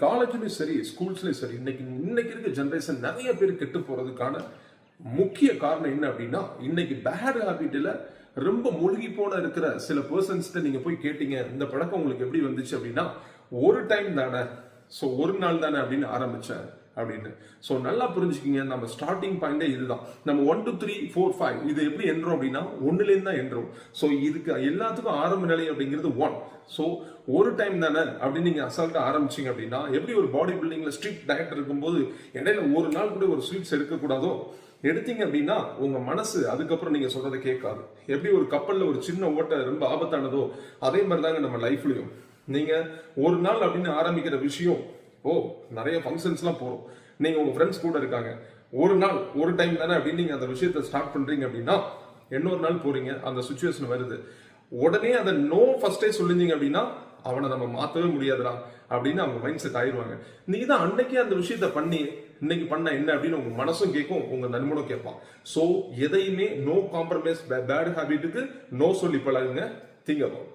காலேஜ்லயும் சரி ஸ்கூல்ஸ்லயும் சரி இன்னைக்கு இருக்க ஜெனரேஷன் நிறைய பேர் கெட்டு போறதுக்கான முக்கிய காரணம் என்ன அப்படின்னா, இன்னைக்கு பேட் ஹாபிட்ல ரொம்ப மூழ்கி போன இருக்கிற சில பர்சன்ஸ்ட நீங்க போய் கேட்டீங்க, இந்த பழக்கம் உங்களுக்கு எப்படி வந்துச்சு அப்படின்னா, ஒரு டைம் தானே, ஸோ ஒரு நாள் தானே அப்படின்னு ஆரம்பிச்சேன் அப்படின்னு. ஸோ நல்லா புரிஞ்சுக்கிங்க, நம்ம ஸ்டார்டிங் பாயிண்டே இதுதான். நம்ம 1 2 3 4 5 இது எப்படி என்றோம் அப்படின்னா, ஒன்னுலேருந்து தான் என்றோம். ஸோ இதுக்கு எல்லாத்துக்கும் ஆரம்ப நிலை அப்படிங்கிறது 1. ஸோ ஒரு டைம் தானே அப்படின்னு நீங்க அசால்ட்டா ஆரம்பிச்சீங்க அப்படின்னா, எப்படி ஒரு பாடி பில்டிங்ல ஸ்ட்ரிக்ட் டயட் இருக்கும்போது இடையில ஒரு நாள் கூட ஒரு ஸ்வீட்ஸ் எடுக்கக்கூடாதோ, எடுத்தீங்க அப்படின்னா உங்க மனசு அதுக்கப்புறம் நீங்க சொல்றதை கேட்காது. எப்படி ஒரு கப்பல்ல ஒரு சின்ன ஓட்டை ரொம்ப ஆபத்தானதோ, அதே மாதிரி தாங்க நம்ம லைஃப்லயும். நீங்க ஒரு நாள் அப்படின்னு ஆரம்பிக்கிற விஷயம், நிறைய ஃபங்க்ஷன்ஸ்லாம் போறோம், நீங்க உங்க ஃப்ரெண்ட்ஸ் கூட இருக்காங்க, ஒரு நாள் ஒரு டைம் தானே அப்படின்னு நீங்க அந்த விஷயத்தை ஸ்டார்ட் பண்றீங்க அப்படின்னா, இன்னொரு நாள் போறீங்க, அந்த சுச்சுவேஷன் வருது, உடனே அதை நோ ஃபர்ஸ்டே சொல்லிருந்தீங்க அப்படின்னா, அவனை நம்ம மாத்தவே முடியாதுடா அப்படின்னு அவங்க மைண்ட் செட் ஆயிடுவாங்க. நீங்க தான் அன்னைக்கே அந்த விஷயத்த பண்ணி இன்னைக்கு பண்ண என்ன அப்படின்னு உங்க மனசும் கேட்கும், உங்க நண்பனும் கேட்பான். சோ எதையுமே நோ காம்ப்ரமைஸ் பேட் ஹாபிட்டுக்கு நோ சொல்லி பழகுங்க. Think about